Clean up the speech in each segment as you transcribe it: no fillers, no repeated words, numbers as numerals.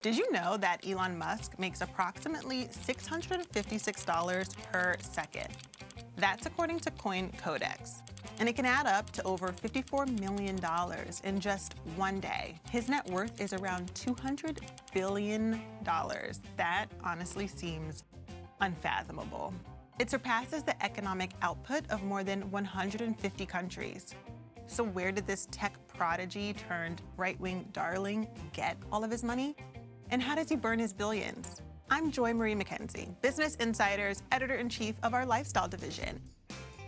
Did you know that Elon Musk makes approximately $656 per second? That's according to Coin Codex. And it can add up to over $54 million in just one day. His net worth is around $200 billion. That honestly seems unfathomable. It surpasses the economic output of more than 150 countries. So where did this tech prodigy turned right-wing darling get all of his money? And how does he burn his billions? I'm Joy Marie McKenzie, Business Insider's editor-in-chief of our lifestyle division.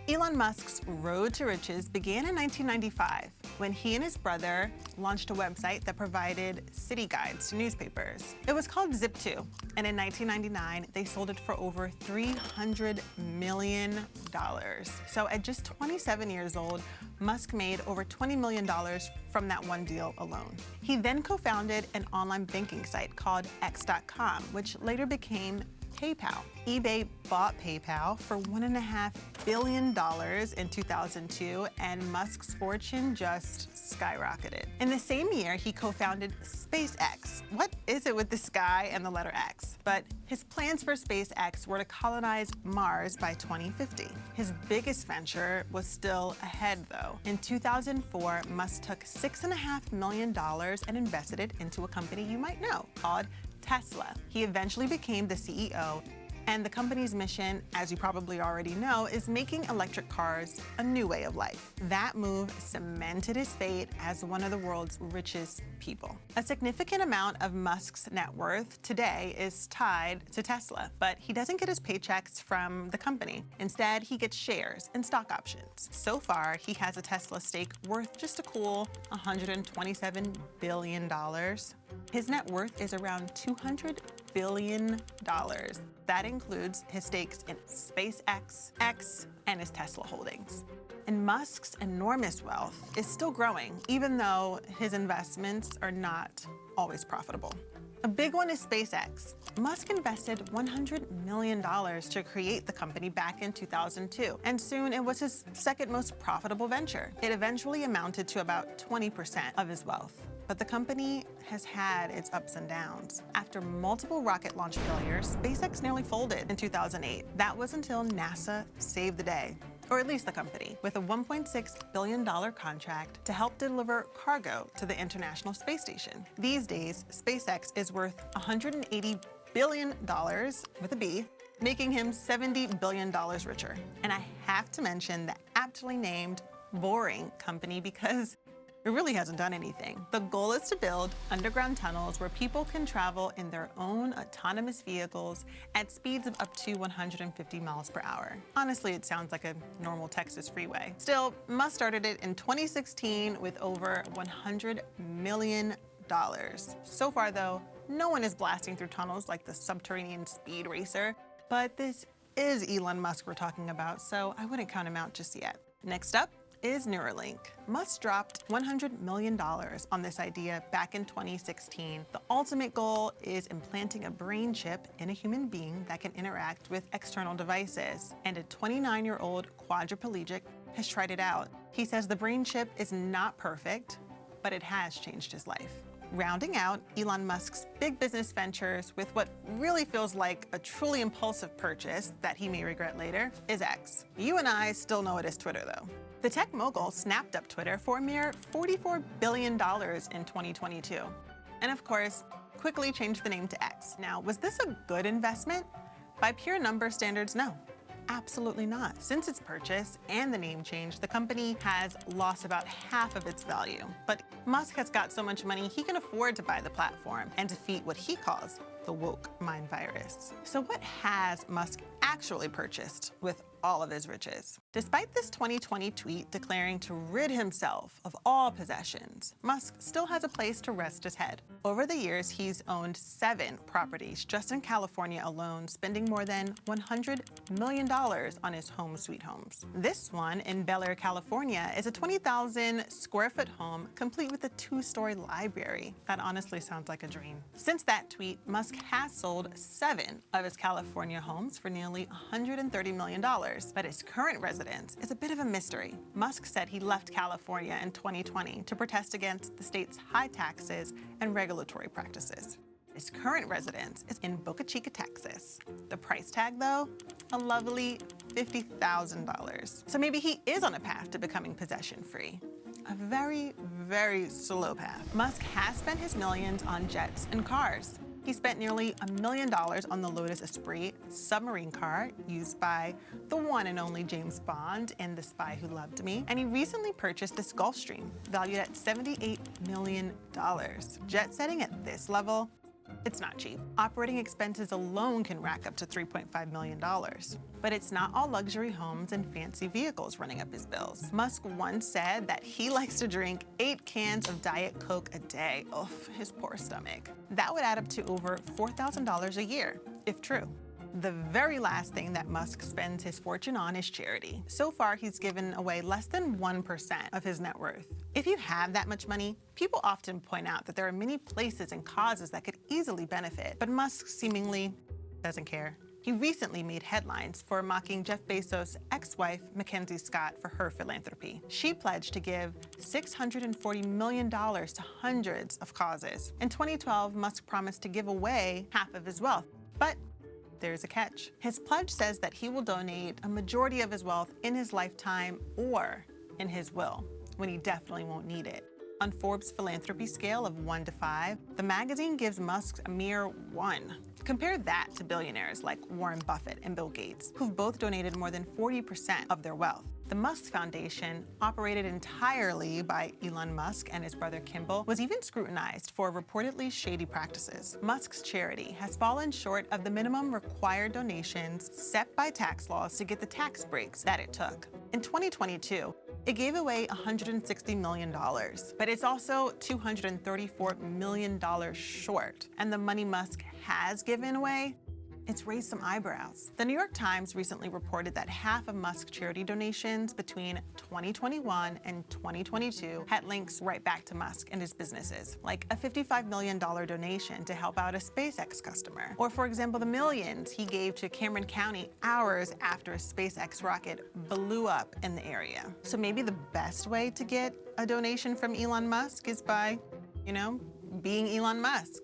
Elon Musk's road to riches began in 1995 when he and his brother launched a website that provided city guides to newspapers. It was called Zip2, and in 1999, they sold it for over $300 million. So at just 27 years old, Musk made over $20 million from that one deal alone. He then co-founded an online banking site called X.com, which later became PayPal. eBay bought PayPal for $1.5 billion in 2002, and Musk's fortune just skyrocketed. In the same year, he co-founded SpaceX. What is it with the sky and the letter X? But his plans for SpaceX were to colonize Mars by 2050. His biggest venture was still ahead, though. In 2004, Musk took $6.5 million and invested it into a company you might know called Tesla. He eventually became the CEO, and the company's mission, as you probably already know, is making electric cars a new way of life. That move cemented his fate as one of the world's richest people. A significant amount of Musk's net worth today is tied to Tesla, but he doesn't get his paychecks from the company. Instead, he gets shares and stock options. So far, he has a Tesla stake worth just a cool $127 billion. His net worth is around $200 billion. That includes his stakes in SpaceX, X, and his Tesla holdings. And Musk's enormous wealth is still growing, even though his investments are not always profitable. A big one is SpaceX. Musk invested $100 million to create the company back in 2002, and soon it was his second most profitable venture. It eventually amounted to about 20% of his wealth. But the company has had its ups and downs. After multiple rocket launch failures, SpaceX nearly folded in 2008. That was until NASA saved the day, or at least the company, with a $1.6 billion contract to help deliver cargo to the International Space Station. These days, SpaceX is worth $180 billion, with a B, making him $70 billion richer. And I have to mention the aptly named Boring Company because it really hasn't done anything. The goal is to build underground tunnels where people can travel in their own autonomous vehicles at speeds of up to 150 miles per hour. Honestly, it sounds like a normal Texas freeway. Still, Musk started it in 2016 with over $100 million. So far, though, no one is blasting through tunnels like the subterranean speed racer, but this is Elon Musk we're talking about, so I wouldn't count him out just yet. Next up is Neuralink. Musk dropped $100 million on this idea back in 2016. The ultimate goal is implanting a brain chip in a human being that can interact with external devices. And a 29-year-old quadriplegic has tried it out. He says the brain chip is not perfect, but it has changed his life. Rounding out Elon Musk's big business ventures with what really feels like a truly impulsive purchase that he may regret later is X. You and I still know it as Twitter, though. The tech mogul snapped up Twitter for a mere $44 billion in 2022. And of course, quickly changed the name to X. Now, was this a good investment? By pure number standards, no. Absolutely not. Since its purchase and the name change, the company has lost about half of its value. But Musk has got so much money, he can afford to buy the platform and defeat what he calls the woke mind virus. So what has Musk actually purchased with all of his riches? Despite this 2020 tweet declaring to rid himself of all possessions, Musk still has a place to rest his head. Over the years, he's owned 7 properties just in California alone, spending more than $100 million on his home sweet homes. This one in Bel Air, California is a 20,000 square foot home complete with a 2-story library. That honestly sounds like a dream. Since that tweet, Musk has sold 7 of his California homes for nearly $130 million, but his current residence is a bit of a mystery. Musk said he left California in 2020 to protest against the state's high taxes and regulatory practices. His current residence is in Boca Chica, Texas. The price tag, though, a lovely $50,000. So maybe he is on a path to becoming possession-free. A very, very slow path. Musk has spent his millions on jets and cars. He spent nearly $1 million on the Lotus Esprit submarine car used by the one and only James Bond in The Spy Who Loved Me. And he recently purchased this Gulfstream, valued at $78 million. Jet setting at this level, it's not cheap. Operating expenses alone can rack up to $3.5 million. But it's not all luxury homes and fancy vehicles running up his bills. Musk once said that he likes to drink 8 cans of Diet Coke a day. Oof, his poor stomach. That would add up to over $4,000 a year, if true. The very last thing that Musk spends his fortune on is charity. So far, he's given away less than 1% of his net worth. If you have that much money, people often point out that there are many places and causes that could easily benefit, but Musk seemingly doesn't care. He recently made headlines for mocking Jeff Bezos' ex-wife, Mackenzie Scott, for her philanthropy. She pledged to give $640 million to hundreds of causes. In 2012, Musk promised to give away half of his wealth, but there's a catch. His pledge says that he will donate a majority of his wealth in his lifetime or in his will, when he definitely won't need it. On Forbes' philanthropy scale of 1 to 5, the magazine gives Musk a mere 1. Compare that to billionaires like Warren Buffett and Bill Gates, who've both donated more than 40% of their wealth. The Musk Foundation, operated entirely by Elon Musk and his brother Kimball, was even scrutinized for reportedly shady practices. Musk's charity has fallen short of the minimum required donations set by tax laws to get the tax breaks that it took. In 2022, it gave away $160 million, but it's also $234 million short. And the money Musk has given away, it's raised some eyebrows. The New York Times recently reported that half of Musk's charity donations between 2021 and 2022 had links right back to Musk and his businesses, like a $55 million donation to help out a SpaceX customer. Or for example, the millions he gave to Cameron County hours after a SpaceX rocket blew up in the area. So maybe the best way to get a donation from Elon Musk is by, being Elon Musk.